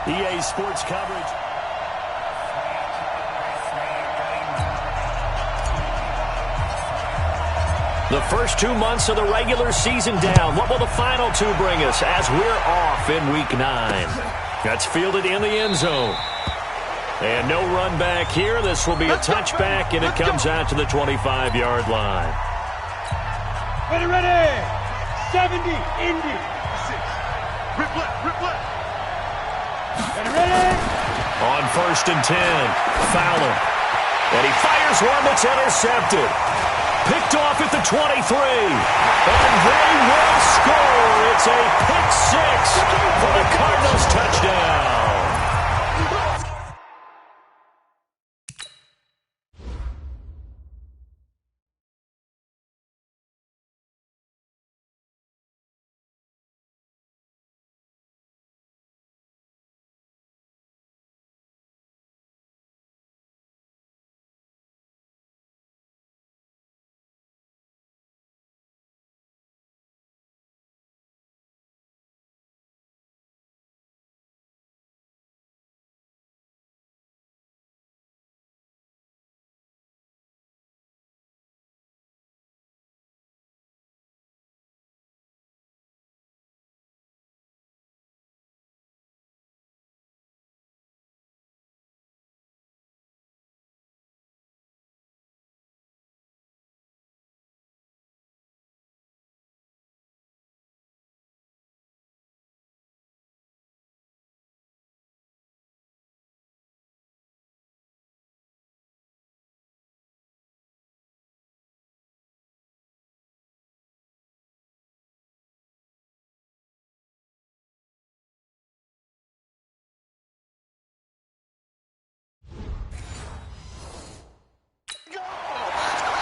EA Sports coverage. The first 2 months of the regular season down. What will the final two bring us as we're off in Week 9? That's fielded in the end zone. And no run back here. This will be a touchback, and it comes out to the 25-yard line. Ready. 70, Indy. Rip left. Ready. On 1st and 10, Fowler. And he fires one that's intercepted. Picked off at the 23. And they will score. It's a pick six for the Cardinals touchdown.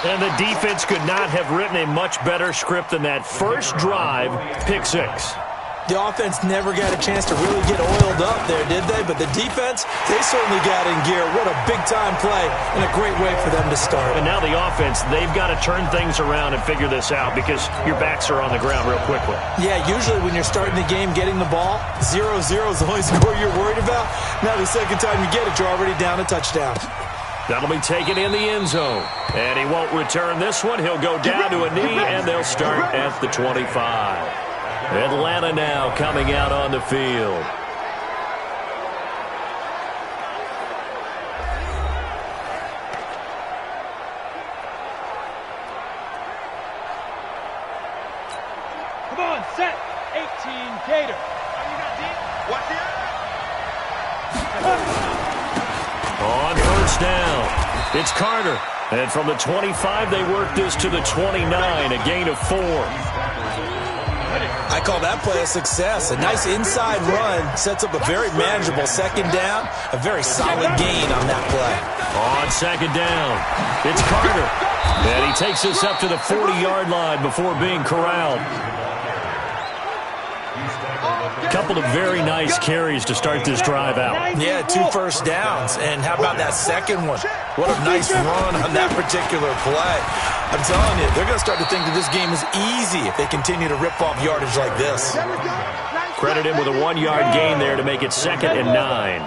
And the defense could not have written a much better script than that first drive, pick six. The offense never got a chance to really get oiled up there, did they? But the defense, they certainly got in gear. What a big-time play and a great way for them to start. And now the offense, they've got to turn things around and figure this out because your backs are on the ground real quickly. Yeah, usually when you're starting the game getting the ball, 0-0 is the only score you're worried about. Now the second time you get it, you're already down a touchdown. That'll be taken in the end zone. And he won't return this one. He'll go down to a knee, and they'll start at the 25. Atlanta now coming out on the field. Come on, set. 18, Gator. What's the On first down, it's Carter. And from the 25, they work this to the 29, a gain of 4. I call that play a success. A nice inside run sets up a very manageable second down, a very solid gain on that play. On second down, it's Carter. And he takes this up to the 40-yard line before being corralled. Couple of very nice carries to start this drive out. Yeah, 2 first downs. And how about that second one? What a nice run on that particular play. I'm telling you, they're going to start to think that this game is easy if they continue to rip off yardage like this. Credit him with a 1-yard gain there to make it 2nd and 9.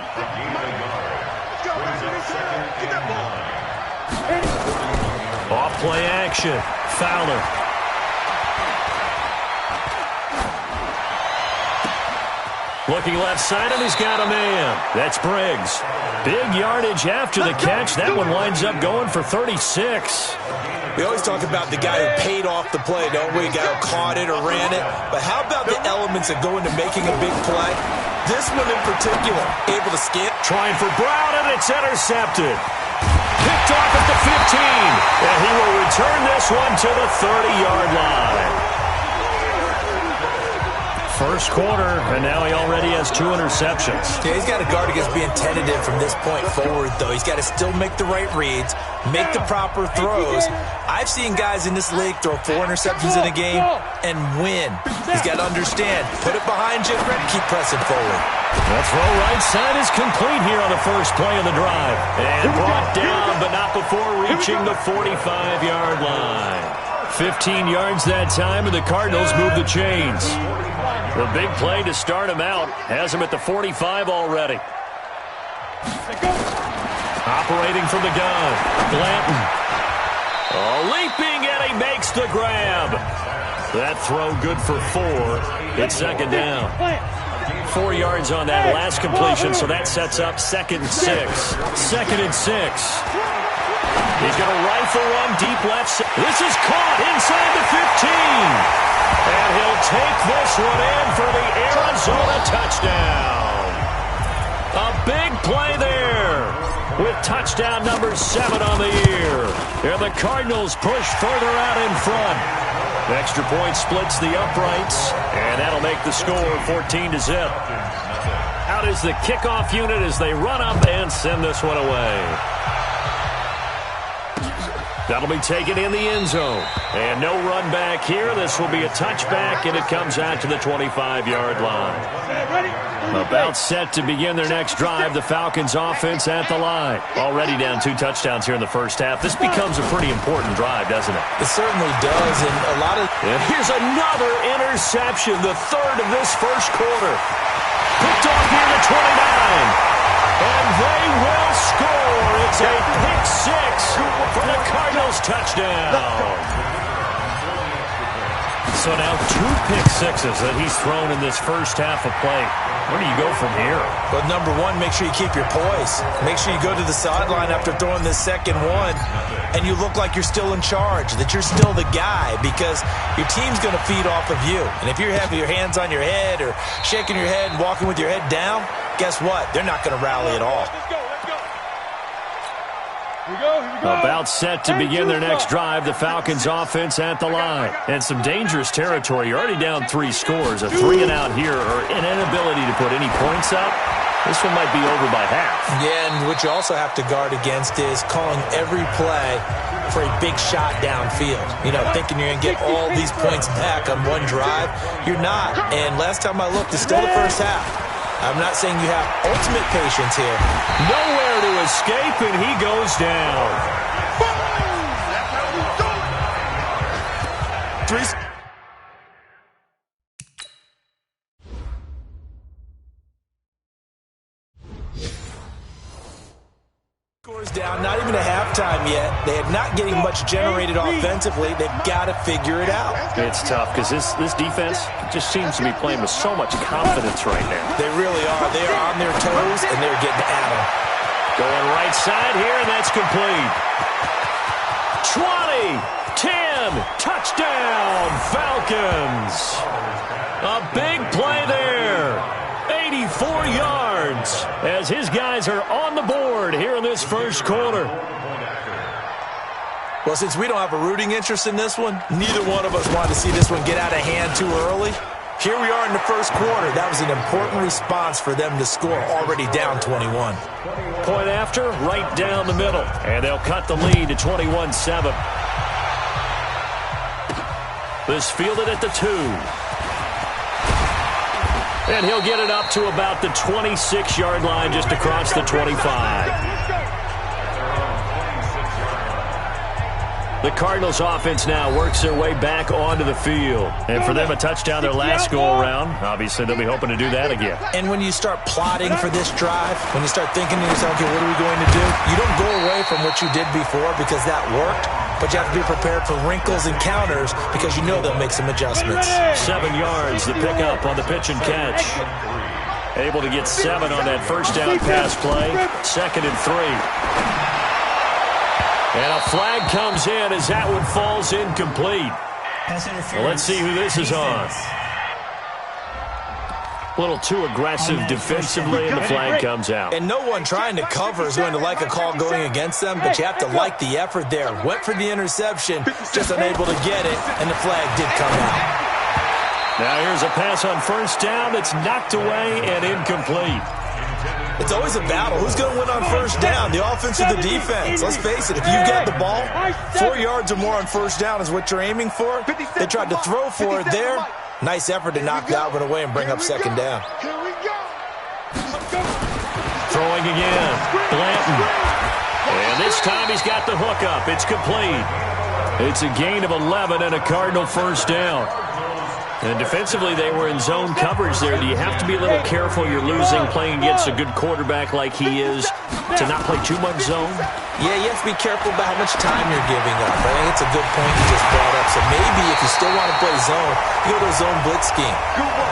Off play action. Fowler. Looking left side, and he's got a man. That's Briggs. Big yardage after the catch. That one winds up going for 36. We always talk about the guy who paid off the play, don't we? The guy who caught it or ran it. But how about the elements that go into making a big play? This one in particular, able to skip. Trying for Brown, and it's intercepted. Picked off at the 15. And he will return this one to the 30-yard line. First quarter, and now he already has 2 interceptions. Yeah, he's got to guard against being tentative from this point forward, though. He's got to still make the right reads, make the proper throws. I've seen guys in this league throw 4 interceptions in a game and win. He's got to understand, put it behind you, keep pressing forward. The throw right side is complete here on the first play of the drive. And brought down, but not before reaching the 45-yard line. 15 yards that time, and the Cardinals move the chains. The big play to start him out has him at the 45 already. Operating from the gun, Blanton. Leaping, and he makes the grab. That throw good for 4. It's second down. 4 yards on that last completion, so that sets up 2nd and 6. 2nd and 6. He's going to rifle one deep left. This is caught inside the 15. And he'll take this one in for the Arizona touchdown. A big play there with touchdown number 7 on the year. And the Cardinals push further out in front. The extra point splits the uprights, and that'll make the score 14-0. Out is the kickoff unit as they run up and send this one away. That'll be taken in the end zone. And no run back here. This will be a touchback, and it comes out to the 25-yard line. About set to begin their next drive, the Falcons offense at the line. Already down 2 touchdowns here in the first half. This becomes a pretty important drive, doesn't it? It certainly does, and a lot of... And here's another interception, the 3rd of this first quarter. Picked off near the 29. And they will score. It's a pick 6 for the Cardinals touchdown. So now 2 pick 6s that he's thrown in this first half of play. Where do you go from here? But number 1, make sure you keep your poise. Make sure you go to the sideline after throwing this second one, and you look like you're still in charge, that you're still the guy, because your team's going to feed off of you. And if you're having your hands on your head or shaking your head and walking with your head down, guess what? They're not going to rally at all. About set to begin their next drive, the Falcons offense at the line. And some dangerous territory. You're already down 3 scores. A 3-and-out here, or an inability to put any points up. This one might be over by half. Yeah, and what you also have to guard against is calling every play for a big shot downfield. You know, thinking you're going to get all these points back on one drive. You're not. And last time I looked, it's still the first half. I'm not saying you have ultimate patience here. Nowhere to escape, and he goes down. Three. Scores down, not even a halftime yet. They are not getting much generated offensively. They've got to figure it out. It's tough because this defense just seems to be playing with so much confidence right now. They really are. They are on their toes, and they're getting at them. Going right side here, and that's complete. 20, 10, touchdown, Falcons. A big play there. 84 yards as his guys are on the board here in this first quarter. Well, since we don't have a rooting interest in this one, neither one of us wanted to see this one get out of hand too early. Here we are in the first quarter. That was an important response for them to score, already down 21. Point after, right down the middle. And they'll cut the lead to 21-7. This fielded at the 2. And he'll get it up to about the 26-yard line just across the 25. The Cardinals offense now works their way back onto the field. And for them, a touchdown their last go-around. Obviously, they'll be hoping to do that again. And when you start plotting for this drive, when you start thinking to yourself, okay, what are we going to do? You don't go away from what you did before because that worked. But you have to be prepared for wrinkles and counters because you know they'll make some adjustments. 7 yards, the pickup on the pitch and catch. Able to get 7 on that first down pass play. 2nd and 3. And a flag comes in as that one falls incomplete. Well, let's see who this is on. A little too aggressive defensively, and the flag comes out. And no one trying to cover is going to like a call going against them, but you have to like the effort there. Went for the interception, just unable to get it, and the flag did come out. Now here's a pass on first down that's knocked away and incomplete. It's always a battle. Who's going to win on first down, the offense or the defense? Let's face it, if you've got the ball, 4 yards or more on first down is what you're aiming for. They tried to throw for it there. Nice effort to knock that one away and bring up second down. Throwing again, Blanton. And this time he's got the hook up. It's complete. It's a gain of 11 and a Cardinal first down. And defensively, they were in zone coverage there. Do you have to be a little careful you're losing playing against a good quarterback like he is to not play too much zone? Yeah, you have to be careful about how much time you're giving up. I think it's a good point you just brought up. So maybe if you still want to play zone, you go to a zone blitz scheme.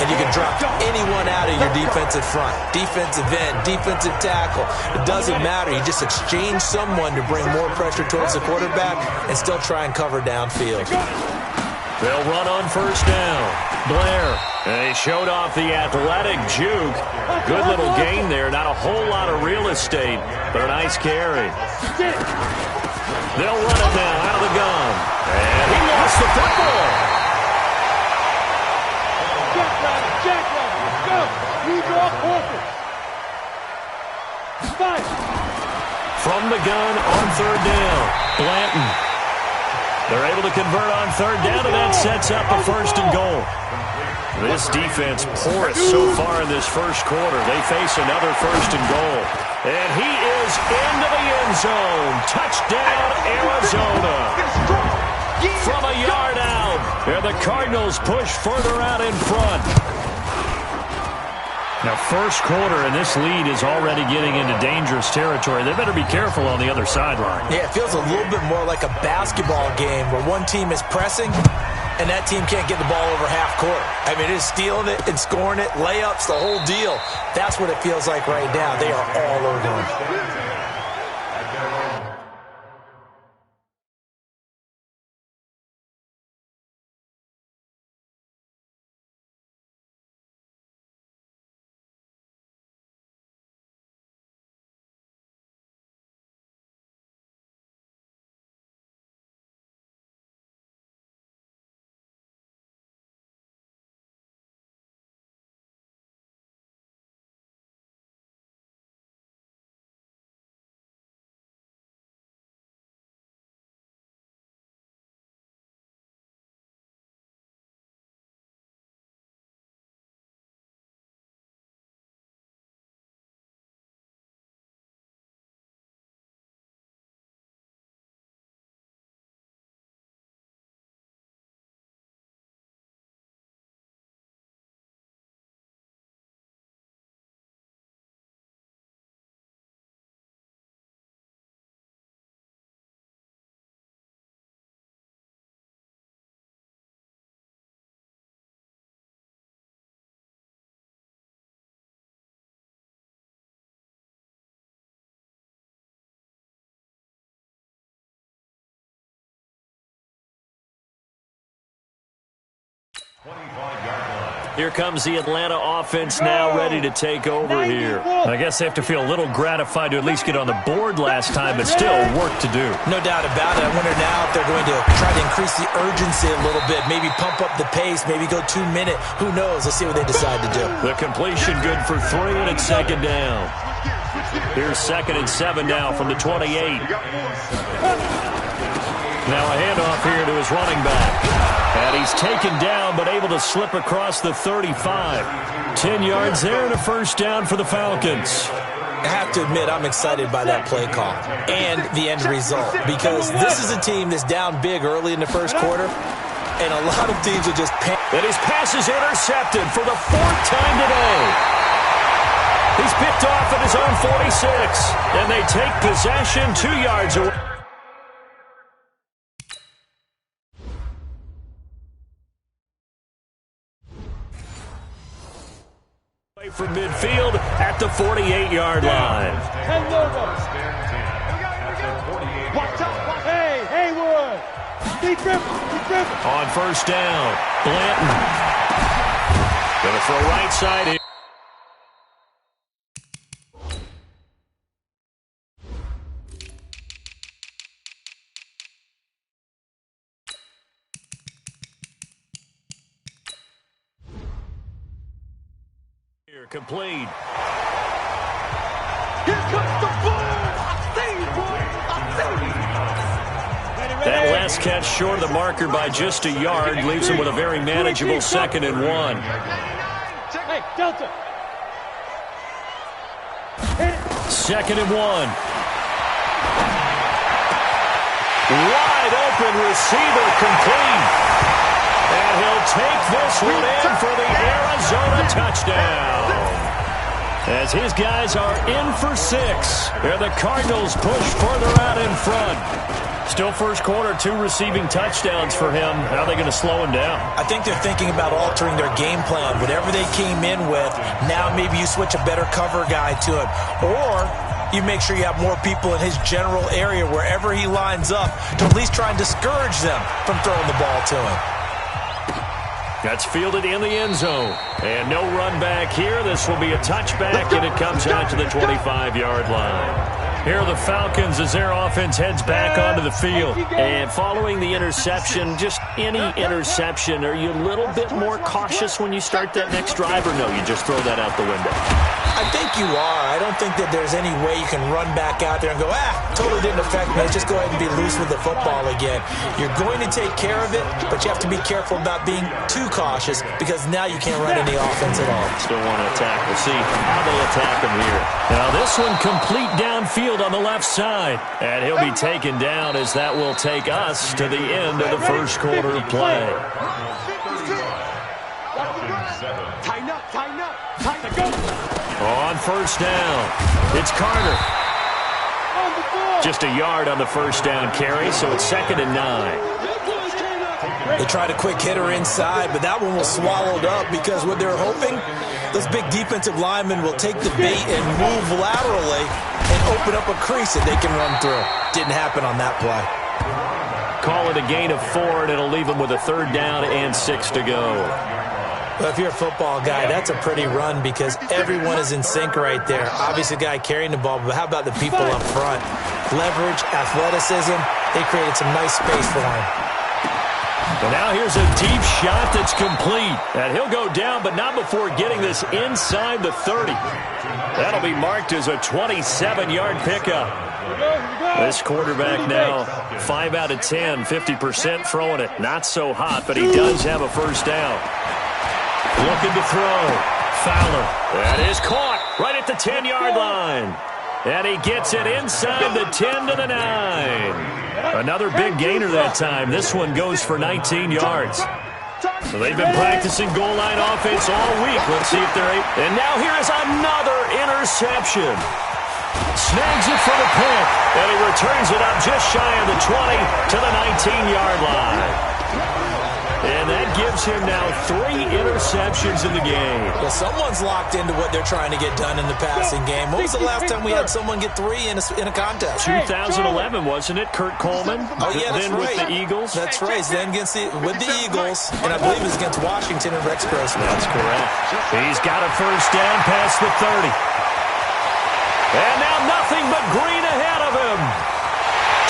And you can drop anyone out of your defensive front. Defensive end, defensive tackle. It doesn't matter. You just exchange someone to bring more pressure towards the quarterback and still try and cover downfield. They'll run on first down. Blair. And he showed off the athletic juke. Good little gain there. Not a whole lot of real estate, but a nice carry. They'll run it now out of the gun. And he lost the football. Jack, let's go. You draw quarters. Five. From the gun on third down. Blanton. They're able to convert on third down, and that sets up a first and goal. This defense porous so far in this first quarter. They face another first and goal. And he is into the end zone. Touchdown, Arizona. From a yard out. And the Cardinals push further out in front. Now, first quarter, and this lead is already getting into dangerous territory. They better be careful on the other sideline. Yeah, it feels a little bit more like a basketball game where one team is pressing and that team can't get the ball over half court. I mean, it's stealing it and scoring it, layups, the whole deal. That's what it feels like right now. They are all over them. Here comes the Atlanta offense now ready to take over here. I guess they have to feel a little gratified to at least get on the board last time, but still work to do. No doubt about it. I wonder now if they're going to try to increase the urgency a little bit, maybe pump up the pace, maybe go 2 minute. Who knows? Let's see what they decide to do. The completion good for 3, and it's second down. Here's 2nd and 7 now from the 28. Now a handoff here to his running back. And he's taken down, but able to slip across the 35. 10 yards there and a first down for the Falcons. I have to admit, I'm excited by that play call and the end result, because this is a team that's down big early in the first quarter, and a lot of teams are just... And his pass is intercepted for the 4th time today. He's picked off at his own 46, and they take possession 2 yards away. From midfield at the 48-yard line. Hey, Haywood! Be driven! On first down, Blanton. Gonna throw right side here. Complete. Here comes the ball! I say it, boy! I say it! That last catch short of the marker by just a yard leaves him with a very manageable 2nd and 1. Hey, Delta! 2nd and 1. Wide open receiver complete. And he'll take this one in for the Arizona touchdown. As his guys are in for 6. And the Cardinals push further out in front. Still first quarter, 2 receiving touchdowns for him. How are they going to slow him down? I think they're thinking about altering their game plan. Whatever they came in with, now maybe you switch a better cover guy to him. Or you make sure you have more people in his general area wherever he lines up to at least try and discourage them from throwing the ball to him. That's fielded in the end zone. And no run back here. This will be a touchback, and it comes out to the 25-yard line. Here are the Falcons as their offense heads back onto the field. And following the interception, just any interception, are you a little bit more cautious when you start that next drive, or no, you just throw that out the window? I think you are. I don't think that there's any way you can run back out there and go, totally didn't affect me. Let's just go ahead and be loose with the football again. You're going to take care of it, but you have to be careful about being too cautious because now you can't run any offense at all. Still want to attack. We'll see how they attack him here. Now this one complete downfield on the left side. And he'll be taken down as that will take us to the end of the first quarter play. On first down, it's Carter. Just a yard on the first down carry, so it's 2nd and 9. They tried a quick hitter inside, but that one was swallowed up because what they're hoping, those big defensive linemen will take the bait and move laterally and open up a crease that they can run through. Didn't happen on that play. Call it a gain of 4, and it'll leave them with a 3rd down and 6 to go. Well, if you're a football guy, that's a pretty run because everyone is in sync right there. Obviously, the guy carrying the ball, but how about the people up front? Leverage, athleticism, they created some nice space for him. And now here's a deep shot that's complete. And he'll go down, but not before getting this inside the 30. That'll be marked as a 27-yard pickup. This quarterback now, 5 out of 10, 50% throwing it. Not so hot, but he does have a first down. Looking to throw. Fowler. That is caught right at the 10-yard line. And he gets it inside the 10 to the 9. Another big gainer that time. This one goes for 19 yards. So they've been practicing goal line offense all week. Let's see if they're able. And now here is another interception. Snags it for the pick. And he returns it up just shy of the 20 to the 19-yard line. And that gives him now 3 interceptions in the game. Well, someone's locked into what they're trying to get done in the passing game. When was the last time we had someone get 3 in a contest? 2011, wasn't it? Kurt Coleman? Oh, yeah, that's then right. with the Eagles? That's right. Then with the Eagles, and I believe it was against Washington and Rex Grossman. That's correct. He's got a first down past the 30. And now nothing but green ahead of him.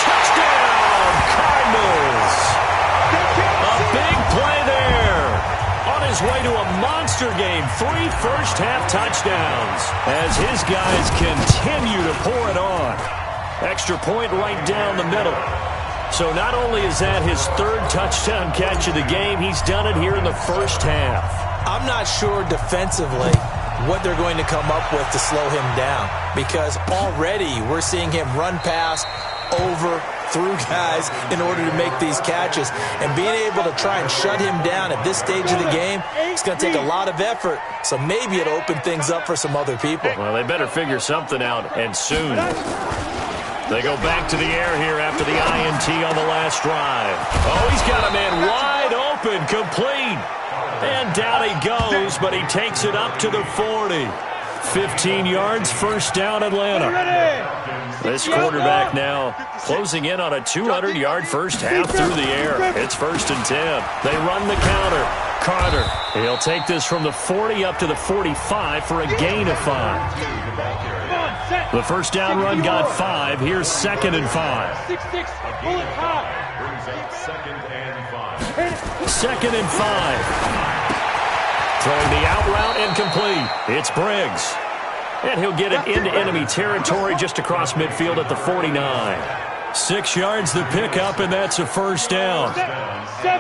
Touchdown, Cardinals. A big play there. On his way to a monster game. 3 first-half touchdowns as his guys continue to pour it on. Extra point right down the middle. So not only is that his 3rd touchdown catch of the game, he's done it here in the first half. I'm not sure defensively what they're going to come up with to slow him down because already we're seeing him run past, over, through guys in order to make these catches. And being able to try and shut him down at this stage of the game, it's going to take a lot of effort. So maybe it'll open things up for some other people. Well, they better figure something out, and soon. They go back to the air here after the INT on the last drive. Oh, he's got a man wide open, complete. And down he goes, but he takes it up to the 40. 15 yards, first down, Atlanta. This quarterback now closing in on a 200-yard first half through the air. It's 1st and 10. They run the counter. Carter, he'll take this from the 40 up to the 45 for a gain of 5. The first down run got 5. Here's 2nd and 5. 2nd and 5. Throwing the out route incomplete. It's Briggs. And he'll get it into enemy territory just across midfield at the 49. 6 yards the pickup, and that's a first down.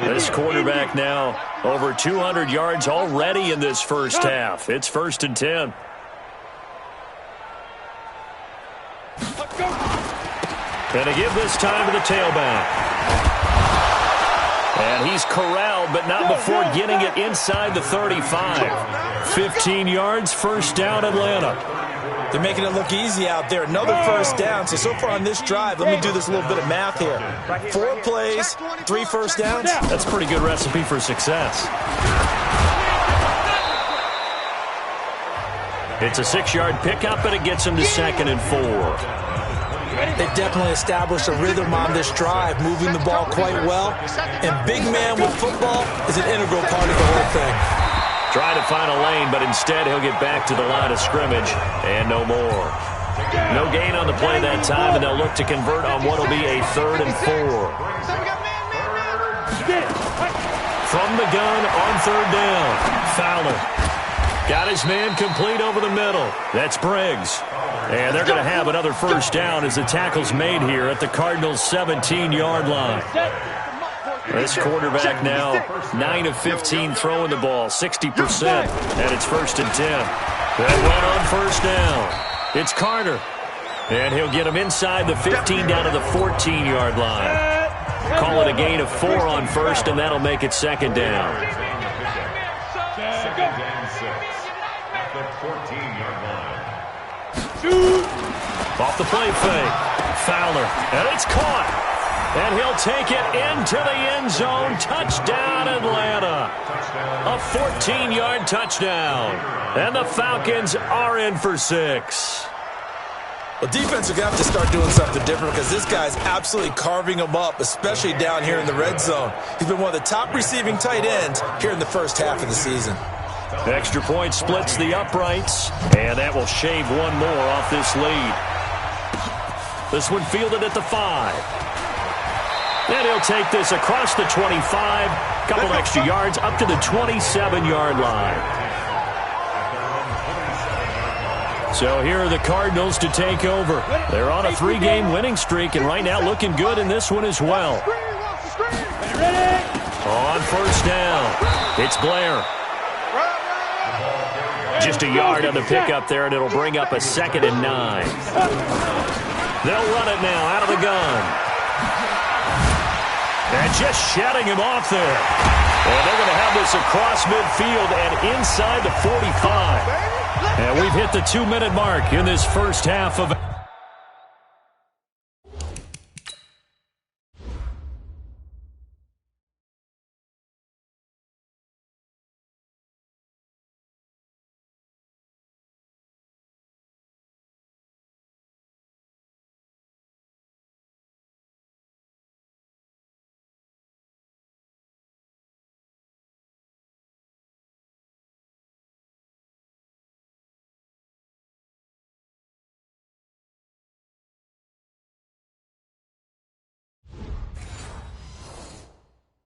This quarterback now over 200 yards already in this first half. It's 1st and 10. And to give this time to the tailback. And he's corralled, but not before getting it inside the 35. 15 yards, first down, Atlanta. They're making it look easy out there. Another first down. So far on this drive, let me do this little bit of math here. 4 plays, 3 first downs. That's a pretty good recipe for success. It's a 6-yard pickup, and it gets him to 2nd and 4. They've definitely established a rhythm on this drive, moving the ball quite well. And big man with football is an integral part of the whole thing. Trying to find a lane, but instead he'll get back to the line of scrimmage and no more. No gain on the play that time, and they'll look to convert on what will be a 3rd and 4. From the gun on 3rd down, Fowler. Got his man complete over the middle. That's Briggs. And they're going to have another first down as the tackle's made here at the Cardinals' 17-yard line. This quarterback now 9 of 15 throwing the ball, 60%, and it's 1st and 10. That went on first down. It's Carter, and he'll get him inside the 15 down to the 14-yard line. Call it a gain of 4 on first, and that'll make it 2nd down. The 14-yard line. Off the play fake. Fowler, and it's caught. And he'll take it into the end zone. Touchdown, Atlanta. A 14-yard touchdown. And the Falcons are in for 6. Well, defense are going to have to start doing something different because this guy's absolutely carving them up, especially down here in the red zone. He's been one of the top receiving tight ends here in the first half of the season. Extra point splits the uprights, and that will shave one more off this lead. This one fielded at the 5. And he'll take this across the 25, couple extra yards up to the 27-yard line. So here are the Cardinals to take over. They're on a 3-game winning streak, and right now looking good in this one as well. On first down, it's Blair. Just a yard on the pickup there, and it'll bring up a 2nd and 9. They'll run it now out of the gun. And just shutting him off there. And they're going to have this across midfield and inside the 45. And we've hit the 2-minute mark in this first half of...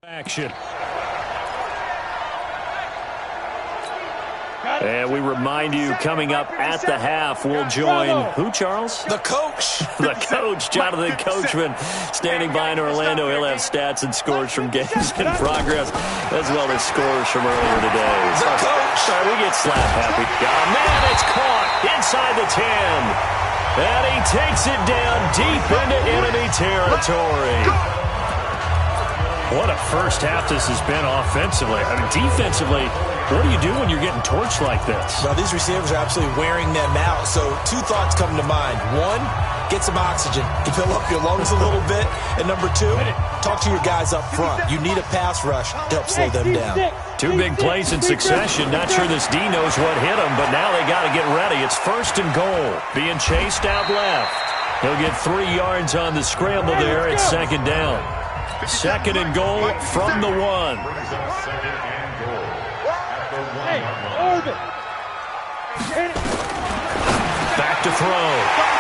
action. And we remind you, coming up at the half, we'll join who, Charles? The coach. The coach, Jonathan Coachman, standing by in Orlando. He'll have stats and scores from games in progress, as well as scores from earlier today. The coach. Sorry, we get slap happy. Oh, man, it's caught inside the 10. And he takes it down deep into enemy territory. What a first half this has been offensively. I mean, defensively, what do you do when you're getting torched like this? Well, these receivers are absolutely wearing them out. So 2 thoughts come to mind. 1, get some oxygen. You fill up your lungs a little bit. And number 2, talk to your guys up front. You need a pass rush to help slow them down. 2 big plays in succession. Not sure this D knows what hit him, but now they got to get ready. It's 1st and goal. Being chased out left. He'll get 3 yards on the scramble there at 2nd down. 2nd and goal from the 1. Back to throw.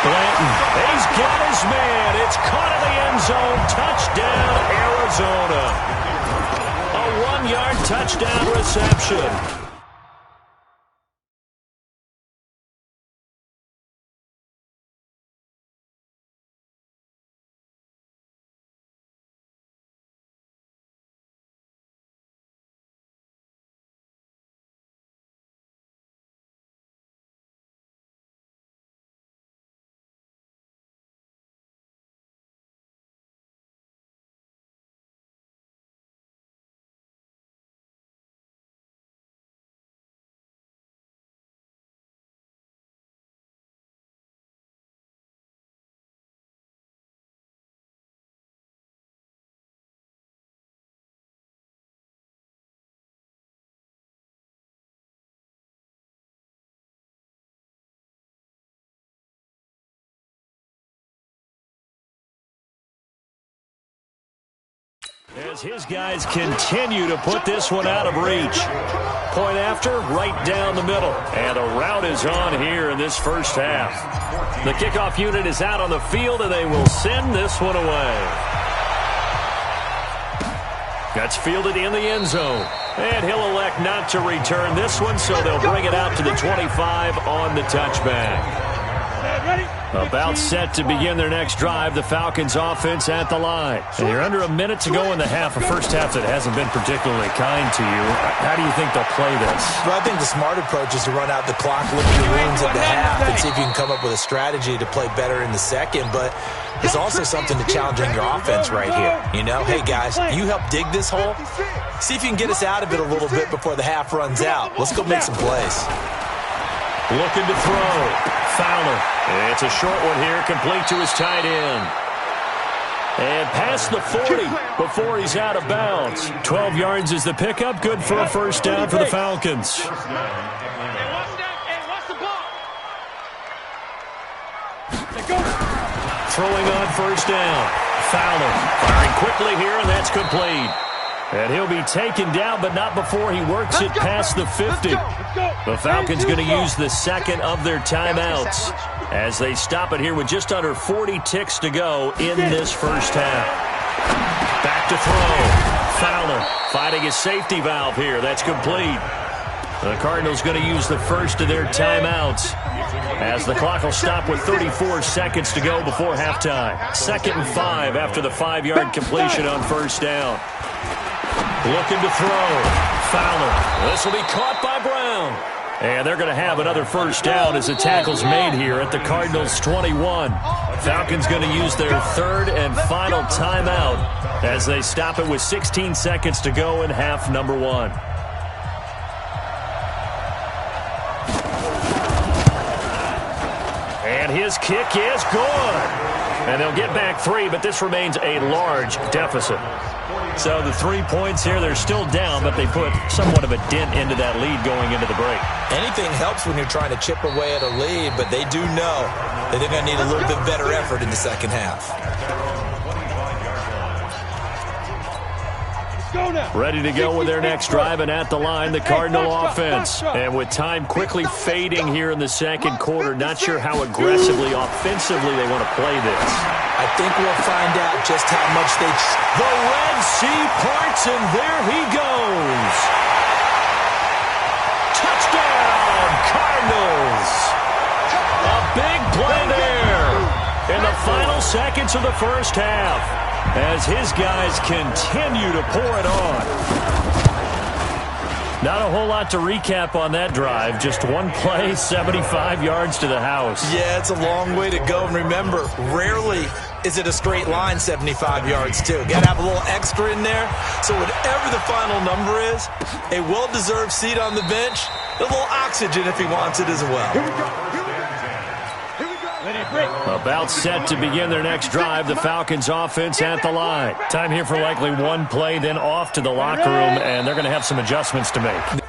Blanton. He's got his man. It's caught in the end zone. Touchdown, Arizona. A 1-yard touchdown reception. As his guys continue to put this one out of reach. Point after, right down the middle. And a rout is on here in this first half. The kickoff unit is out on the field, and they will send this one away. That's fielded in the end zone. And he'll elect not to return this one, so they'll bring it out to the 25 on the touchback. About set to begin their next drive, the Falcons offense at the line. And you're under a minute to go in the half, a first half that hasn't been particularly kind to you. How do you think they'll play this? Well, I think the smart approach is to run out the clock, lick your wounds at the half, and see if you can come up with a strategy to play better in the second. But it's also something to challenging your offense right here. You know, hey, guys, you help dig this hole. See if you can get us out of it a little bit before the half runs out. Let's go make some plays. Looking to throw. Fowler. It's a short one here, complete to his tight end. And past the 40 before he's out of bounds. 12 yards is the pickup. Good for a first down for the Falcons. Throwing on first down. Fowler firing quickly here, and that's complete. And he'll be taken down, but not before he works it past the 50. The Falcons going to use the second of their timeouts as they stop it here with just under 40 ticks to go in this first half. Back to throw. Fowler fighting his safety valve here. That's complete. The Cardinals going to use the first of their timeouts as the clock will stop with 34 seconds to go before halftime. 2nd and 5 after the 5-yard completion on first down. Looking to throw. Fowler. This will be caught by Brown. And they're going to have another first down as the tackle's made here at the Cardinals' 21. Falcons going to use their third and final timeout as they stop it with 16 seconds to go in half number 1. And his kick is good. And they'll get back 3, but this remains a large deficit. So the 3 points here, they're still down, but they put somewhat of a dent into that lead going into the break. Anything helps when you're trying to chip away at a lead, but they do know that they're going to need a little bit better effort in the second half. Ready to go with their next drive, and at the line, the Cardinal offense. And with time quickly fading here in the second quarter, not sure how aggressively, offensively they want to play this. I think we'll find out just how much they... The Red Sea parts, and there he goes. Touchdown, Cardinals. A big play there in the final seconds of the first half as his guys continue to pour it on. Not a whole lot to recap on that drive. Just one play, 75 yards to the house. Yeah, it's a long way to go. And remember, rarely is it a straight line 75 yards, too. Got to have a little extra in there. So whatever the final number is, a well-deserved seat on the bench, a little oxygen if he wants it as well. Here we go. About set to begin their next drive, the Falcons offense at the line. Time here for likely one play, then off to the locker room, and they're going to have some adjustments to make.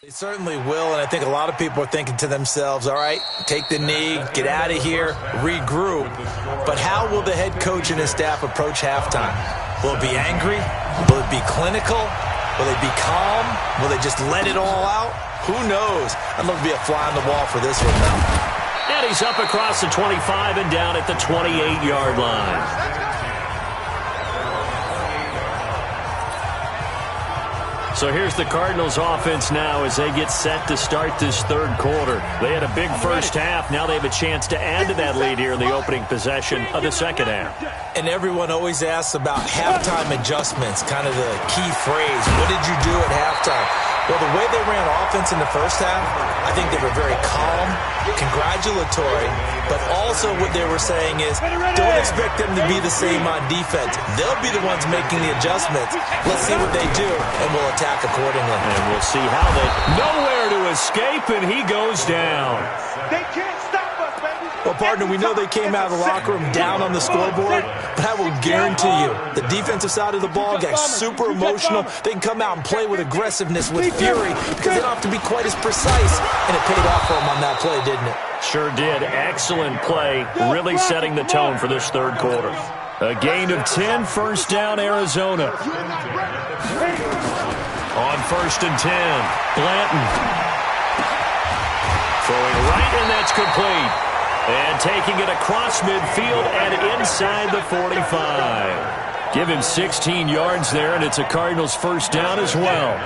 They certainly will, and I think a lot of people are thinking to themselves, all right, take the knee, get out of here, regroup. But how will the head coach and his staff approach halftime? Will it be angry? Will it be clinical? Will they be calm? Will they just let it all out? Who knows? I'd love to be a fly on the wall for this one, though. And he's up across the 25 and down at the 28-yard line. So here's the Cardinals offense now as they get set to start this third quarter. They had a big first half. Now they have a chance to add to that lead here in the opening possession of the second half. And everyone always asks about halftime adjustments, kind of the key phrase. What did you do at halftime? Well, the way they ran offense in the first half, I think they were very calm, congratulatory, but also what they were saying is don't expect them to be the same on defense. They'll be the ones making the adjustments. Let's see what they do, and we'll attack accordingly. And we'll see how they... Nowhere to escape, and he goes down. They can't stop us, baby. Well, partner, we know they came out of the locker room down on the scoreboard, but I will guarantee you the defensive side of the ball got super emotional. They can come out and play with aggressiveness, with fury, because they don't have to be quite as precise, and it paid off for them on that play, didn't it? Sure did. Excellent play, really setting the tone for this third quarter. A gain of 10, first down, Arizona. On first and 10, Blanton. Throwing right, and that's complete. And taking it across midfield and inside the 45. Give him 16 yards there, and it's a Cardinals first down as well.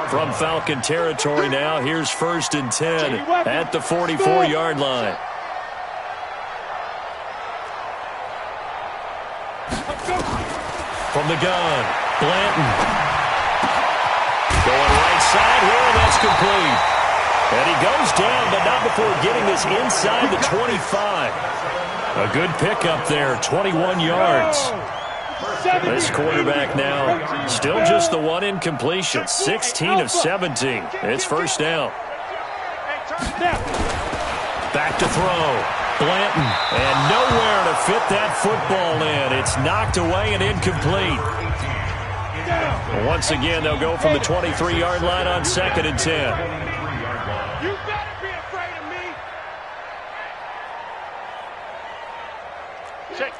From Falcon territory now, here's first and 10 at the 44-yard line. From the gun, Blanton. Going right side here, and that's complete. And he goes down, but not before getting this inside the 25. A good pickup there, 21 yards. This quarterback now, still just the one incompletion, 16 of 17. It's first down. Back to throw. Blanton, and nowhere to fit that football in. It's knocked away and incomplete. Once again, they'll go from the 23-yard line on second and 10. You better be afraid of me. Check.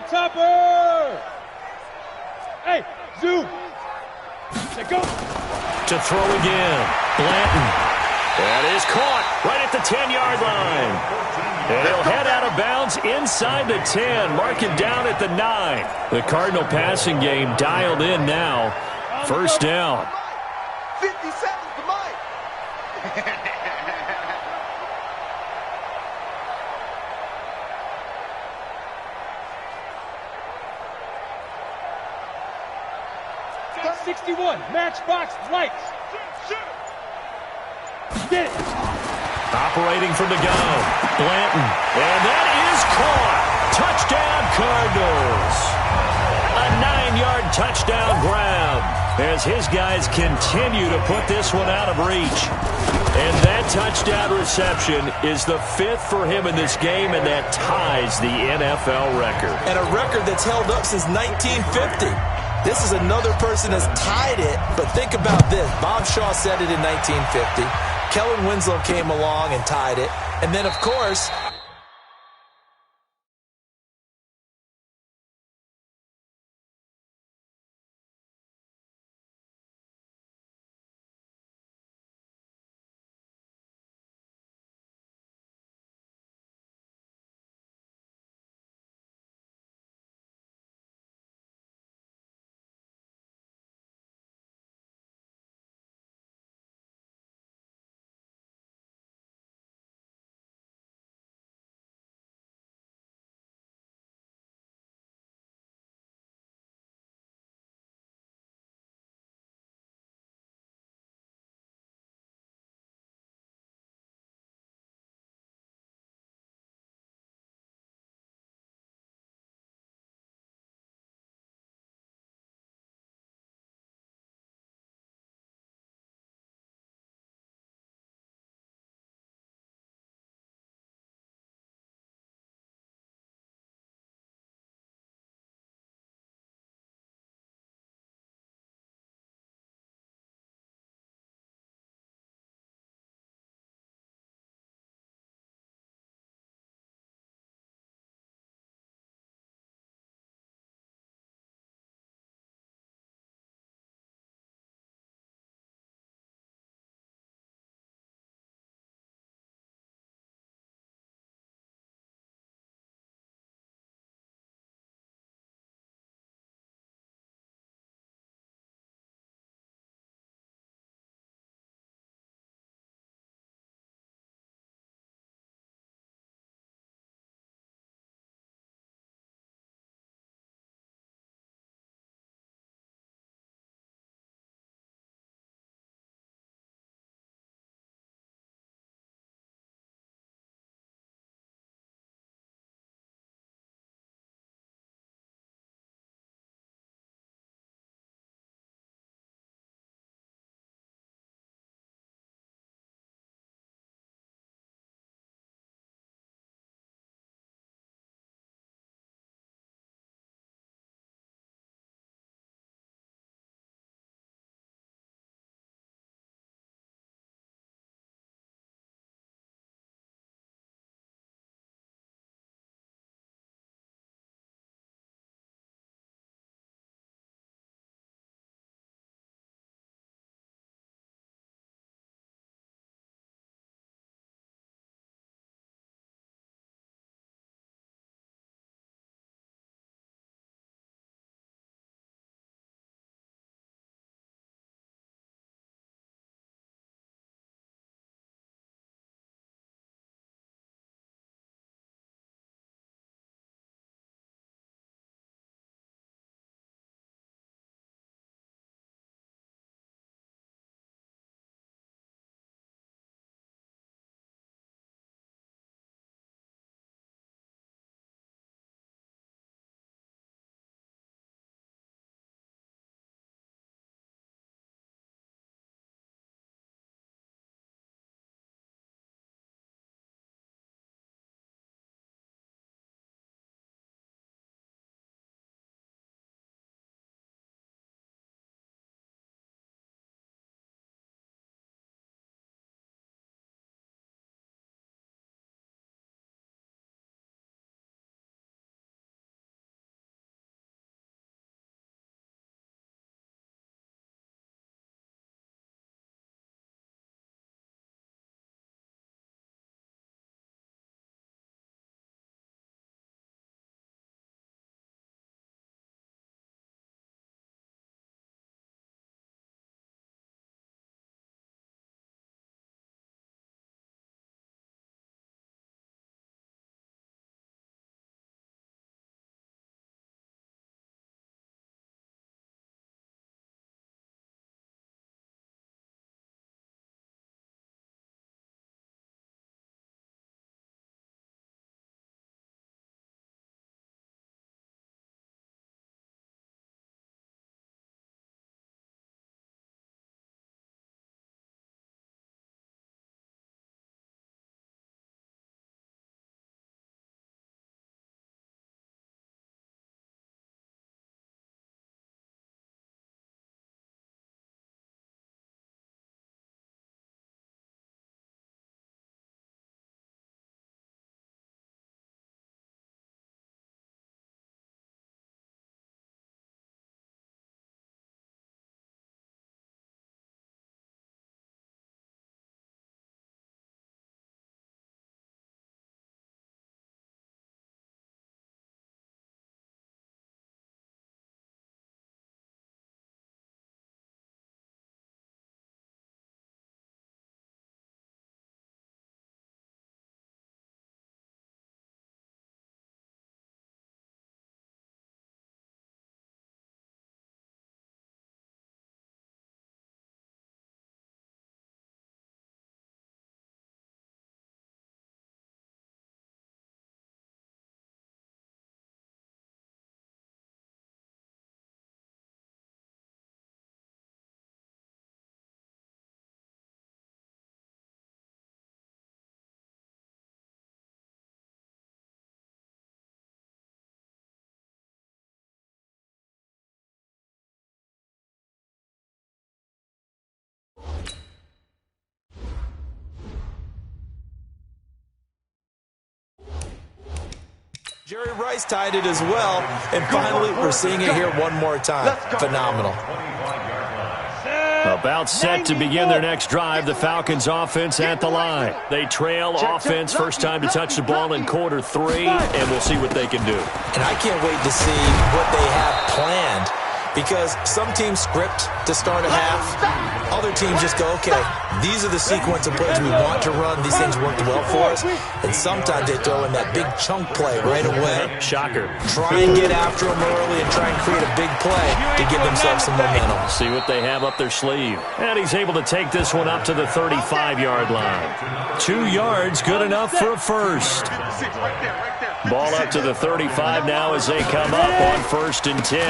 Topper. Hey, zoom. Check go. To throw again. Blanton. That is caught right at the 10-yard line. And he'll head out of bounds inside the 10. Mark him down at the 9. The Cardinal passing game dialed in now. First down. 57 to mine. Got 61. Matchbox lights. Get it. Operating from the gun. Blanton. And that is caught. Touchdown, Cardinals. A 9-yard touchdown grab as his guys continue to put this one out of reach. And that touchdown reception is the 5th for him in this game, and that ties the NFL record. And a record that's held up since 1950. This is another person that's tied it, but think about this. Bob Shaw said it in 1950. Kellen Winslow came along and tied it. And then, of course, Jerry Rice tied it as well, and finally we're seeing it here one more time. Phenomenal. About set to begin their next drive, the Falcons offense at the line. They trail offense, first time to touch the ball in quarter 3, and we'll see what they can do. And I can't wait to see what they have planned, because some teams script to start a half. Other teams just go, okay, these are the sequence of plays we want to run. These things worked well for us. And sometimes they throw in that big chunk play right away. Shocker. Try and get after them early and try and create a big play to give themselves some momentum. See what they have up their sleeve. And he's able to take this one up to the 35-yard line. 2 yards, good enough for a first. Ball up to the 35 now as they come up on 1st and 10.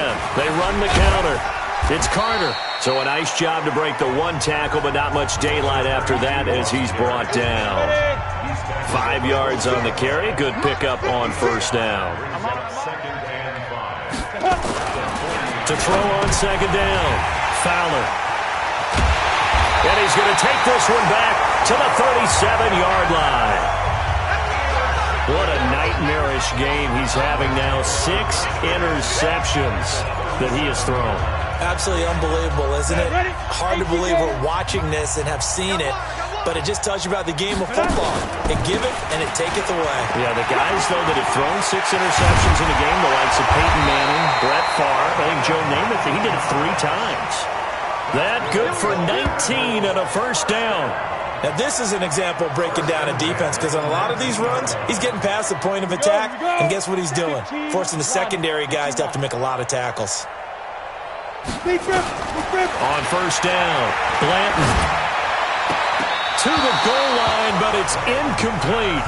They run the counter. It's Carter. So a nice job to break the 1 tackle, but not much daylight after that as he's brought down. 5 yards on the carry. Good pickup on 1st down. To throw on 2nd down. Fowler. And he's going to take this one back to the 37-yard line. What a nightmarish game he's having now. 6 interceptions that he has thrown. Absolutely unbelievable, isn't it? Hard to believe we're watching this and have seen it, but it just tells you about the game of football. It giveth and it taketh away. Yeah, the guys, though, that have thrown 6 interceptions in a game, the likes of Peyton Manning, Brett Favre, I think Joe Namath, he did it 3 times. That good for 19 and a 1st down. Now, this is an example of breaking down a defense, because on a lot of these runs, he's getting past the point of attack, and guess what he's doing? Forcing the secondary guys to have to make a lot of tackles. On 1st down, Blanton to the goal line, but it's incomplete.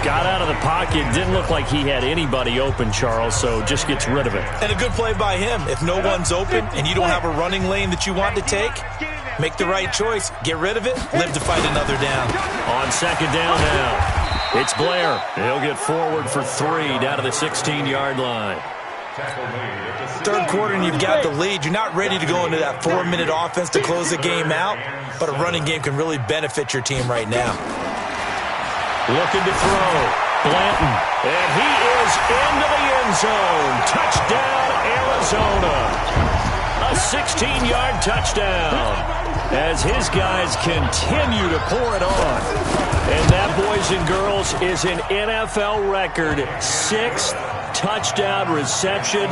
Got out of the pocket. Didn't look like he had anybody open, Charles, so just gets rid of it. And a good play by him. If no one's open and you don't have a running lane that you want to take, make the right choice. Get rid of it. Live to fight another down. On 2nd down now, it's Blair. He'll get forward for 3 down to the 16-yard line. 3rd quarter and you've got the lead. You're not ready to go into that 4-minute offense to close the game out, but a running game can really benefit your team right now. Looking to throw. Blanton. And he is into the end zone. Touchdown, Arizona. A 16-yard touchdown as his guys continue to pour it on. And that, boys and girls, is an NFL record 6th touchdown reception.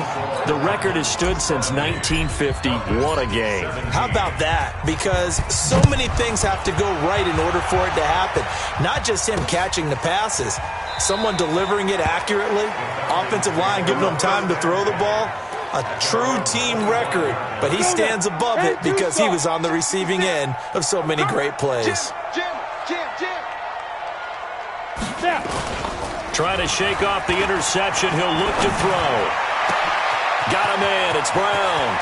The record has stood since 1950. What a game. How about that? Because so many things have to go right in order for it to happen. Not just him catching the passes, someone delivering it accurately, offensive line giving him time to throw the ball. A true team record, but he stands above it because he was on the receiving end of so many great plays. Trying to shake off the interception. He'll look to throw. Got a man. It's Brown.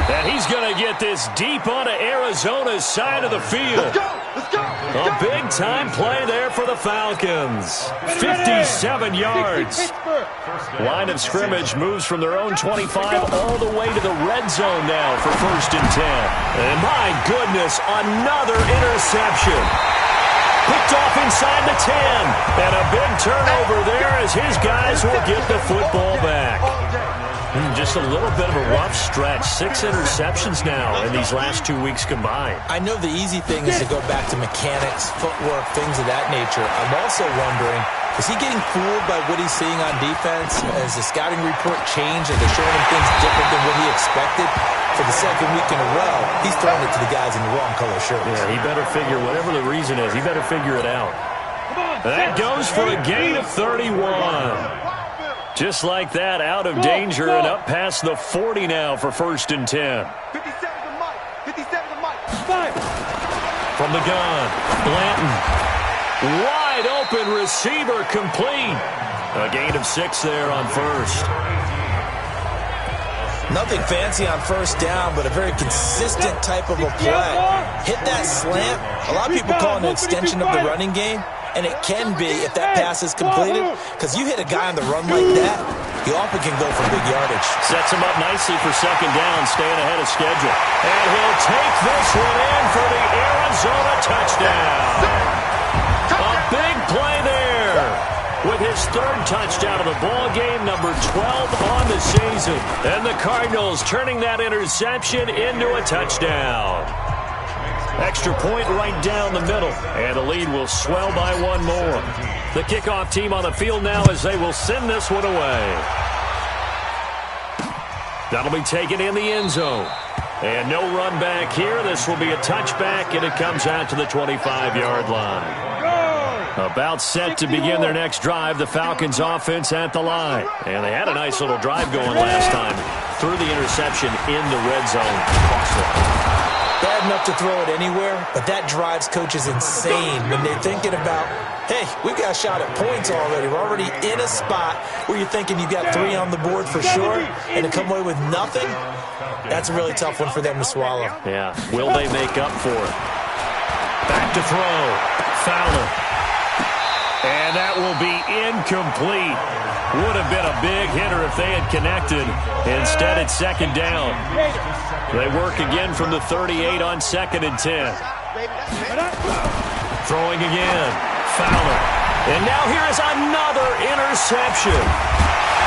And he's going to get this deep onto Arizona's side of the field. Let's go. A big-time play there for the Falcons. 57 yards. Line of scrimmage moves from their own 25 all the way to the red zone now for 1st and 10. And my goodness, another interception. Picked off inside the 10. And a big turnover there as his guys will get the football back. Just a little bit of a rough stretch. 6 interceptions now in these last 2 weeks combined. I know the easy thing is to go back to mechanics, footwork, things of that nature. I'm also wondering, is he getting fooled by what he's seeing on defense? Has the scouting report changed? Are they showing him things different than what he expected? For the 2nd week in a row, he's throwing it to the guys in the wrong color shirts. Yeah, he better figure, whatever the reason is, he better figure it out. That goes for a gain of 31. Just like that, out of danger and up past the 40 now for 1st and 10. 57 to Mike. 57 to Mike. 5. From the gun, Blanton. Wide open receiver complete. A gain of 6 there on 1st. Nothing fancy on 1st down, but a very consistent type of a play. Hit that slant. A lot of people call it an extension of the running game. And it can be if that pass is completed, because you hit a guy on the run like that, he often can go for big yardage. Sets him up nicely for 2nd down, staying ahead of schedule. And he'll take this one in for the Arizona touchdown. A big play there. with his third touchdown of the ball game, number 12 on the season. And the Cardinals turning that interception into a touchdown. Extra point right down the middle, and the lead will swell by one more. The kickoff team on the field now as they will send this one away. That'll be taken in the end zone. And no run back here. This will be a touchback, and it comes out to the 25-yard line. About set to begin their next drive, the Falcons offense at the line. And they had a nice little drive going last time. Threw the interception in the red zone. Costly. Bad enough to throw it anywhere, but that drives coaches insane when they're thinking about, hey, we've got a shot at points already. We're already in a spot where you're thinking you got 3 on the board for sure, and to come away with nothing, that's a really tough one for them to swallow. Yeah, will they make up for it? Back to throw. Fowler. And that will be incomplete. Would have been a big hitter if they had connected. Instead, it's second down. They work again from the 38 on 2nd and 10. Throwing again. Fowler. And now here is another interception.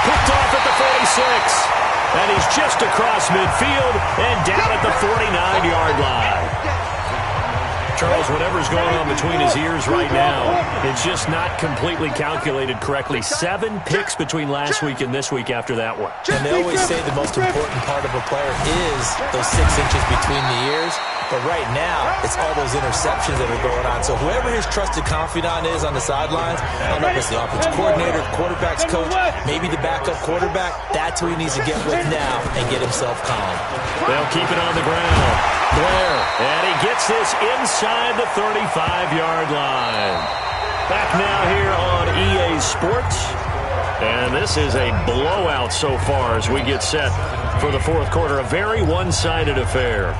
Picked off at the 46. And he's just across midfield and down at the 49-yard line. Charles, whatever's going on between his ears right now, it's just not completely calculated correctly. 7 picks between last week and this week after that one. And they always say the most important part of a player is those 6 inches between the ears. But right now, it's all those interceptions that are going on. So whoever his trusted confidant is on the sidelines, I don't know if it's the offensive coordinator, the quarterback's coach, maybe the backup quarterback, that's who he needs to get with now and get himself calm. They'll keep it on the ground. Blair, and he gets this inside the 35-yard line. Back now here on EA Sports. And this is a blowout so far as we get set for the fourth quarter. A very one-sided affair.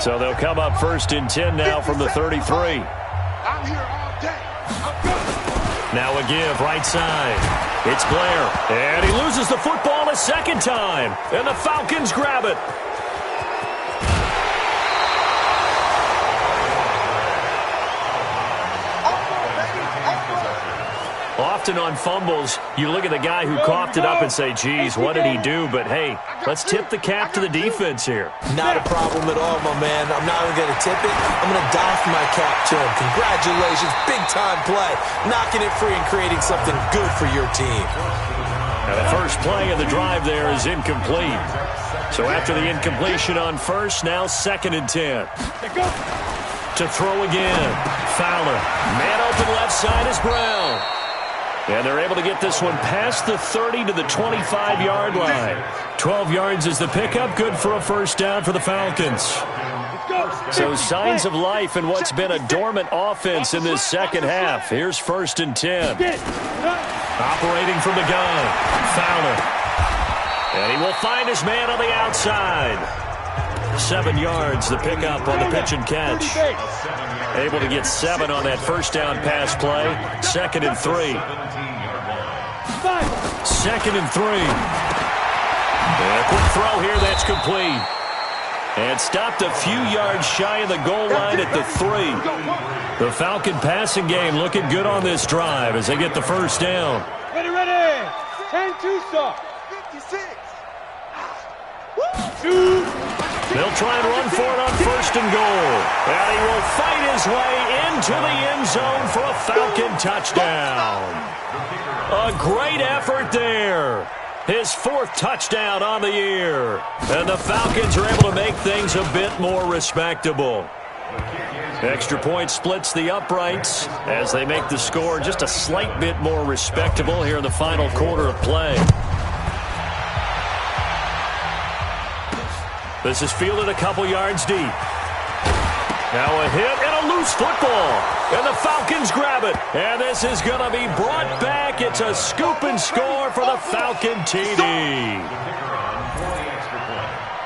So they'll come up 1st and 10 now from the 33. I'm here all day. I'm good. Now a give, right side. It's Blair, and he loses the football a second time, and the Falcons grab it. Often on fumbles, you look at the guy who coughed it up and say, geez, what did he do? But, hey, let's tip the cap to the defense here. Not a problem at all, my man. I'm not even going to tip it. I'm going to doff my cap to him. Congratulations. Big-time play. Knocking it free and creating something good for your team. Now the first play of the drive there is incomplete. So after the incompletion on first, now 2nd and 10. To throw again. Fowler. Man open left side is Brown. And they're able to get this one past the 30 to the 25-yard line. 12 yards is the pickup. Good for a first down for the Falcons. So signs of life in what's been a dormant offense in this second half. Here's 1st and 10. Operating from the gun. Fowler. And he will find his man on the outside. 7 yards, the pickup on the pitch and catch. Able to get 7 on that first down pass play. 2nd and 3. 2nd and 3. And a quick throw here, that's complete. And stopped a few yards shy of the goal line at the 3. The Falcon passing game looking good on this drive as they get the first down. Ready. 10-2 stop. 56. They'll try and run for it on 1st and goal. And he will fight his way into the end zone for a Falcon touchdown. A great effort there. His 4th touchdown on the year. And the Falcons are able to make things a bit more respectable. Extra point splits the uprights as they make the score just a slight bit more respectable here in the final quarter of play. This is fielded a couple yards deep. Now a hit and a loose football. And the Falcons grab it. And this is going to be brought back. It's a scoop and score for the Falcon TD.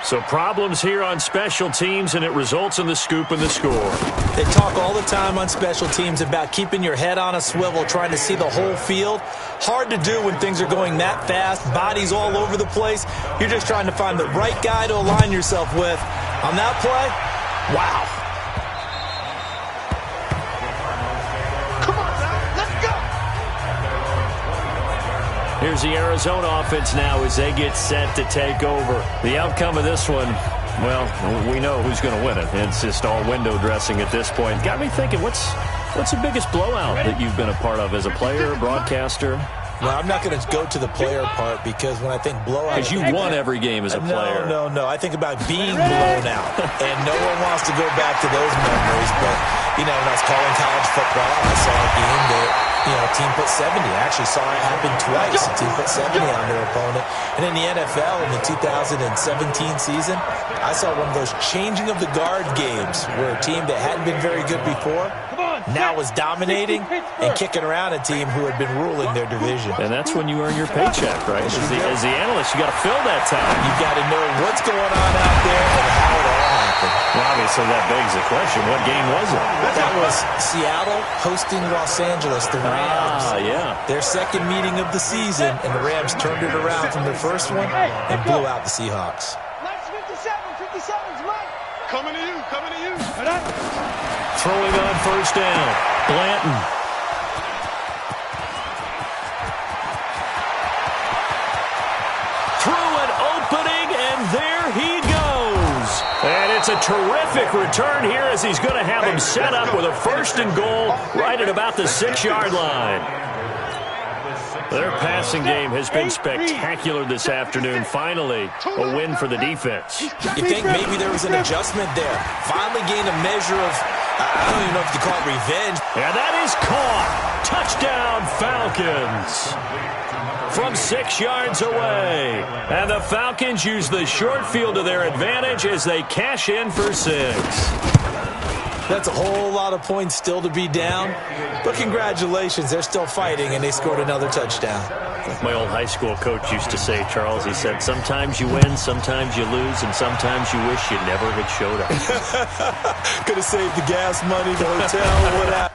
So problems here on special teams, and it results in the scoop and the score. They talk all the time on special teams about keeping your head on a swivel, trying to see the whole field. Hard to do when things are going that fast, bodies all over the place. You're just trying to find the right guy to align yourself with. On that play, wow. Here's the Arizona offense now as they get set to take over. The outcome of this one, well, we know who's going to win it. It's just all window dressing at this point. Got me thinking, what's the biggest blowout that you've been a part of as a player, broadcaster? Well, I'm not going to go to the player part because when I think blowout... Because you won every game as a player. No. I think about being blown out. And no one wants to go back to those memories. But, when I was calling college football, I saw a game that, a team put 70. I actually saw it happen twice. A team put 70 on their opponent. And in the NFL, in the 2017 season, I saw one of those changing of the guard games where a team that hadn't been very good before now was dominating and kicking around a team who had been ruling their division. And that's when you earn your paycheck, right? As the analyst, you got to fill that time. You got to know what's going on out there and how it all happened. Well, obviously, that begs the question, what game was it? That was Seattle hosting Los Angeles, the Rams. Yeah. Their second meeting of the season, and the Rams turned it around from their first one and blew out the Seahawks. 57's mine. Coming to you. Throwing on first down, Blanton. Through an opening, and there he goes. And it's a terrific return here as he's going to have him set up with a first and goal right at about the 6-yard line. Their passing game has been spectacular this afternoon. Finally, a win for the defense. You think maybe there was an adjustment there? Finally gained a measure of, I don't even know if you call it revenge. And that is caught. Touchdown, Falcons. From 6 yards away. And the Falcons use the short field to their advantage as they cash in for 6. That's a whole lot of points still to be down. But congratulations, they're still fighting, and they scored another touchdown. My old high school coach used to say, Charles, he said, sometimes you win, sometimes you lose, and sometimes you wish you never had showed up. Could have saved the gas money, the hotel, whatever.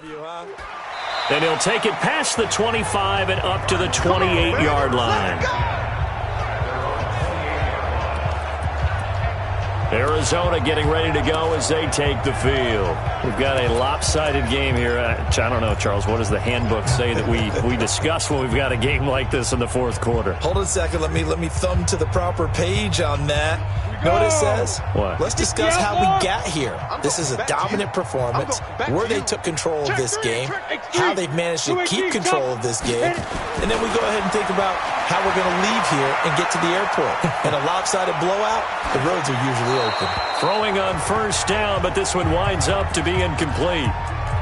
And he'll take it past the 25 and up to the 28-yard line. Arizona getting ready to go as they take the field. We've got a lopsided game here. I don't know, Charles, what does the handbook say that we discuss when we've got a game like this in the fourth quarter? Hold on a second. Let me thumb to the proper page on that. Know what it says? What? Let's discuss how we got here. This is a dominant performance, where they took control of this game, how they've managed to keep control of this game, and then we go ahead and think about how we're going to leave here and get to the airport. In a lopsided blowout, the roads are usually open. Throwing on first down, but this one winds up to be incomplete.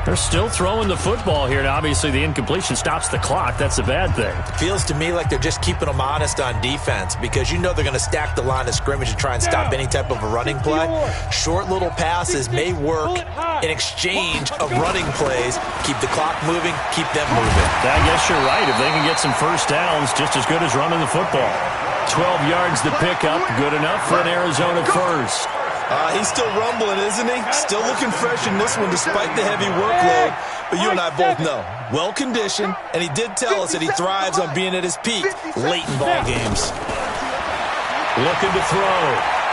They're still throwing the football here. Now, obviously, the incompletion stops the clock. That's a bad thing. Feels to me like they're just keeping them honest on defense because you know they're going to stack the line of scrimmage and try and stop any type of a running play. Short little passes may work in exchange of running plays. Keep the clock moving, keep them moving. I guess you're right. If they can get some first downs, just as good as running the football. 12 yards to pick up. Good enough for an Arizona first. He's still rumbling, isn't he? Still looking fresh in this one despite the heavy workload. But you and I both know, well-conditioned, and he did tell us that he thrives on being at his peak late in ball games. Looking to throw.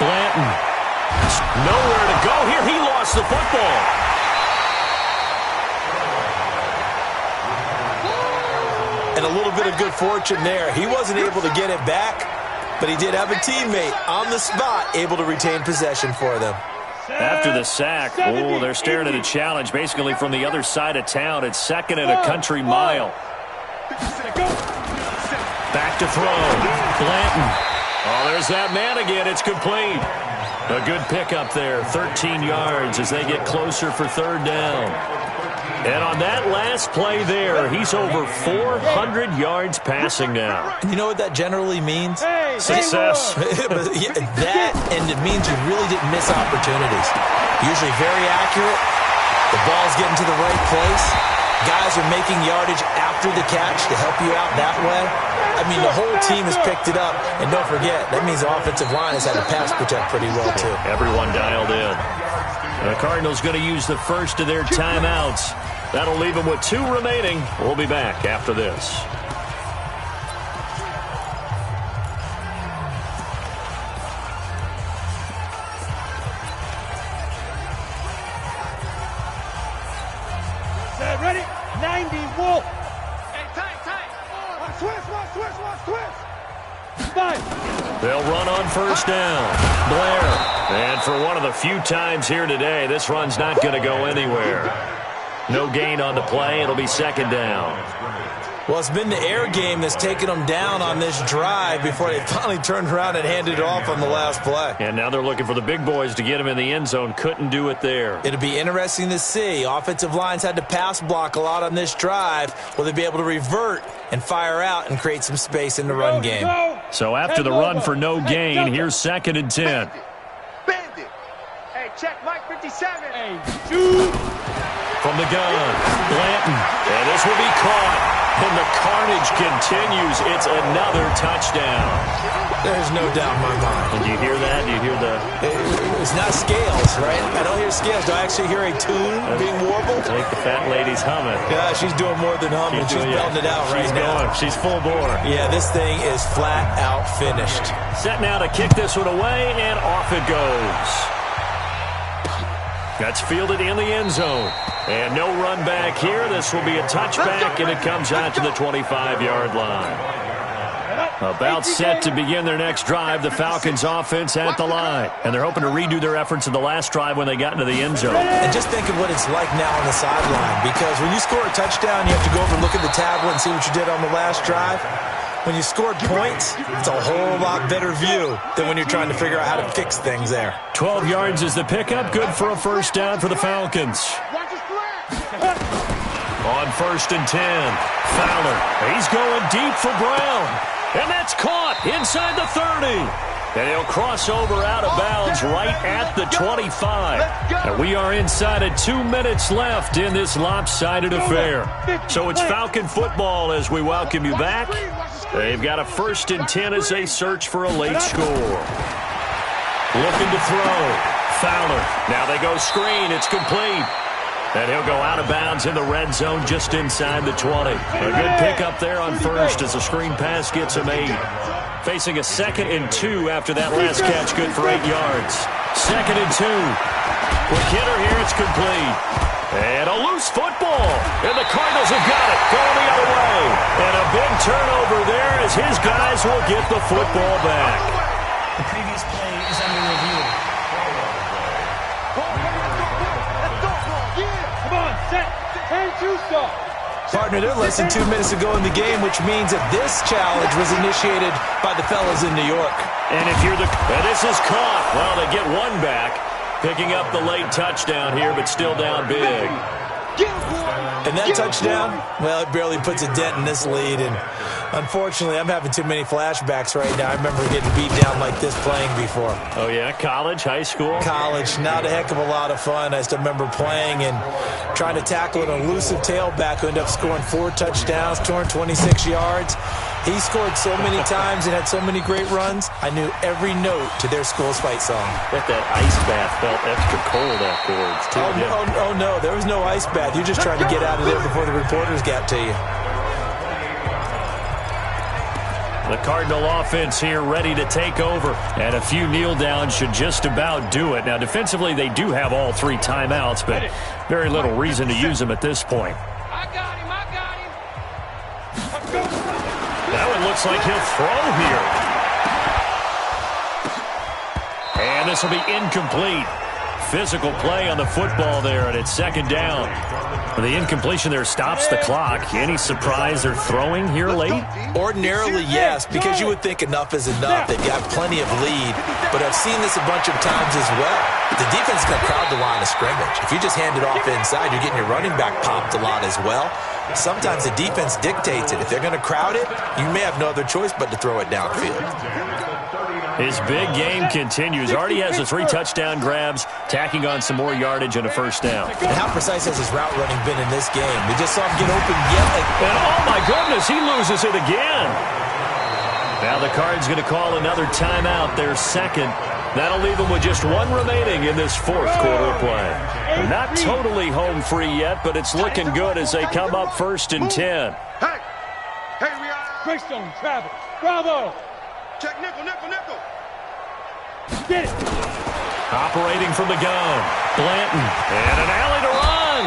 Blanton. Nowhere to go here. He lost the football. And a little bit of good fortune there. He wasn't able to get it back, but he did have a teammate on the spot able to retain possession for them. After the sack, they're staring at a challenge basically from the other side of town. It's second and a country mile. Back to throw. Blanton. Oh, there's that man again. It's complete. A good pickup there. 13 yards as they get closer for third down. And on that last play there, he's over 400 yards passing now. You know what that generally means? Success. That, and it means you really didn't miss opportunities. Usually very accurate. The ball's getting to the right place. Guys are making yardage after the catch to help you out that way. I mean, the whole team has picked it up. And don't forget, that means the offensive line has had to pass protect pretty well, too. Everyone dialed in. The Cardinals going to use the first of their timeouts. That'll leave them with 2 remaining. We'll be back after this. Ready? 90, Wolf. Hey, tight. Watch, twist. 5. They'll run on first down. Blair. And for one of the few times here today, this run's not going to go anywhere. No gain on the play. It'll be second down. Well, it's been the air game that's taken them down on this drive before they finally turned around and handed it off on the last play. And now they're looking for the big boys to get him in the end zone. Couldn't do it there. It'll be interesting to see. Offensive lines had to pass block a lot on this drive. Will they be able to revert and fire out and create some space in the run game? So after the run for no gain, here's second and 10. Bandit. Hey, check Mike 57. Hey, shoot. From the gun, Blanton. And this will be caught. And the carnage continues. It's another touchdown. There's no doubt in my mind. And do you hear that? Do you hear the... It's not scales, right? I don't hear scales. Do I actually hear a tune being warbled? I think the fat lady's humming. Yeah, she's doing more than humming. She's belting it out right now. She's full bore. Yeah, this thing is flat out finished. Set now to kick this one away, and off it goes. That's fielded in the end zone. And no run back here. This will be a touchback, and it comes out to the 25-yard line. About set to begin their next drive, the Falcons offense at the line. And they're hoping to redo their efforts in the last drive when they got into the end zone. And just think of what it's like now on the sideline. Because when you score a touchdown, you have to go over and look at the tablet and see what you did on the last drive. When you scored points, it's a whole lot better view than when you're trying to figure out how to fix things there. 12 yards is the pickup. Good for a first down for the Falcons. On first and 10, Fowler. He's going deep for Brown. And that's caught inside the 30. And he'll cross over out of bounds right at the 25. And we are inside of 2 minutes left in this lopsided affair. So it's Falcon football as we welcome you back. They've got a first and 10 as they search for a late score. Looking to throw. Fowler. Now they go screen. It's complete. And he'll go out of bounds in the red zone just inside the 20. A good pickup there on first as the screen pass gets him 8. Facing a 2nd and 2 after that last catch, good for 8 yards. 2nd and 2. Quick hitter here, it's complete. And a loose football. And the Cardinals have got it, going the other way. And a big turnover there as his guys will get the football back. The previous play is under review. Partner, they're less than 2 minutes to go in the game, which means that this challenge was initiated by the fellas in New York. And if you're and this is caught. Well, they get one back, picking up the late touchdown here, but still down big. And that touchdown, well, it barely puts a dent in this lead. And unfortunately, I'm having too many flashbacks right now. I remember getting beat down like this playing before. Oh, yeah? College, high school? College. Not a heck of a lot of fun. I still remember playing and trying to tackle an elusive tailback who ended up scoring 4 touchdowns, 226 yards. He scored so many times and had so many great runs, I knew every note to their school's fight song. Bet that ice bath felt extra cold afterwards, too. Oh, no, there was no ice bath. You just tried to get out of there before the reporters got to you. The Cardinal offense here ready to take over, and a few kneel downs should just about do it. Now, defensively, they do have all 3 timeouts, but very little reason to use them at this point. I got him. That one looks like he'll throw here. And this will be incomplete. Physical play on the football there, and it's 2nd down. The incompletion there stops the clock. Any surprise they're throwing here late? Ordinarily, yes, because you would think enough is enough. They've got plenty of lead, but I've seen this a bunch of times as well. The defense is going to crowd the line of scrimmage. If you just hand it off inside, you're getting your running back popped a lot as well. Sometimes the defense dictates it. If they're going to crowd it, you may have no other choice but to throw it downfield. His big game continues. Already has the 3 touchdown grabs, tacking on some more yardage and a 1st down. And how precise has his route running been in this game? We just saw him get open yet again. And oh my goodness, he loses it again. Now the Cards going to call another timeout, their 2nd. That'll leave them with just 1 remaining in this 4th quarter of play. Not totally home free yet, but it's looking good as they come up 1st and 10. Hey, we are. Greystone, Travis. Bravo. Check nickel. Get it. Operating from the gun. Blanton. And an alley to run.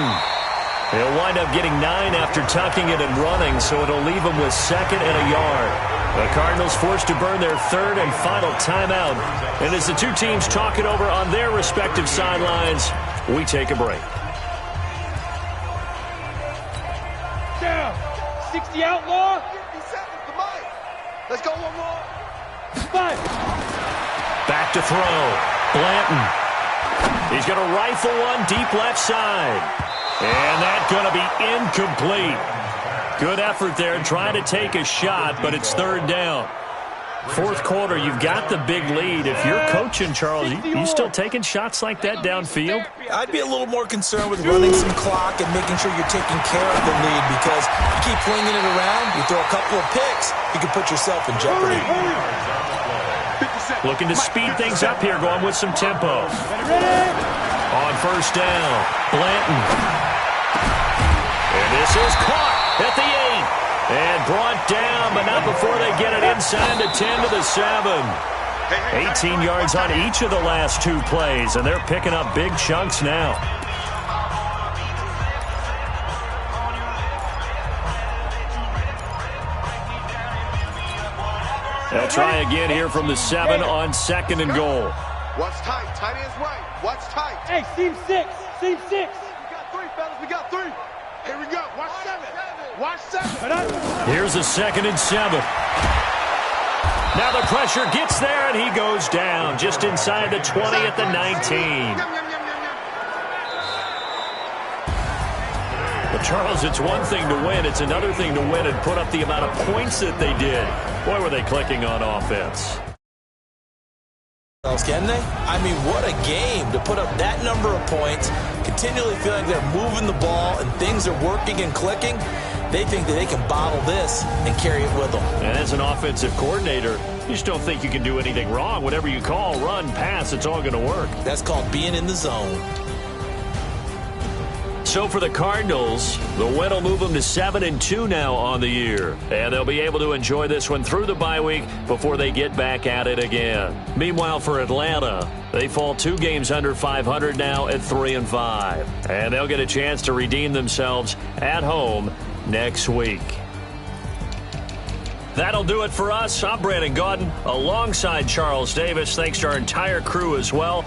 He'll wind up getting 9 after tucking it and running, so it'll leave him with 2nd and a yard. The Cardinals forced to burn their 3rd and final timeout. And as the 2 teams talk it over on their respective sidelines, we take a break. Down. 60 outlaw. 50 seconds to Mike. Let's go one more. 5. Back to throw. Blanton. He's going to rifle one deep left side. And that's going to be incomplete. Good effort there trying to take a shot, but it's 3rd down. 4th quarter, you've got the big lead. If you're coaching, Charles, you still taking shots like that downfield? I'd be a little more concerned with running some clock and making sure you're taking care of the lead, because you keep flinging it around, you throw a couple of picks, you can put yourself in jeopardy. Looking to speed things up here, going with some tempo. On 1st down, Blanton. And this is caught at the 8. And brought down, but not before they get it inside the 10 to the 7. 18 yards on each of the last 2 plays, and they're picking up big chunks now. They'll try again here from the 7 on 2nd and goal. Watch tight. Tight ends right. Watch tight. Hey, seam 6. Seam 6. We got 3, fellas. We got 3. Here we go. Watch 7. Watch 7. Here's a 2nd and 7. Now the pressure gets there, and he goes down just inside the 20 at the 19. But Charles, it's one thing to win. It's another thing to win and put up the amount of points that they did. Boy, were they clicking on offense. Can they? I mean, what a game to put up that number of points, continually feeling they're moving the ball and things are working and clicking. They think that they can bottle this and carry it with them. And as an offensive coordinator, you just don't think you can do anything wrong. Whatever you call, run, pass, it's all going to work. That's called being in the zone. So for the Cardinals, the win will move them to 7-2 now on the year. And they'll be able to enjoy this one through the bye week before they get back at it again. Meanwhile, for Atlanta, they fall 2 games under 500 now at 3-5. And they'll get a chance to redeem themselves at home next week. That'll do it for us. I'm Brandon Gaudin alongside Charles Davis. Thanks to our entire crew as well.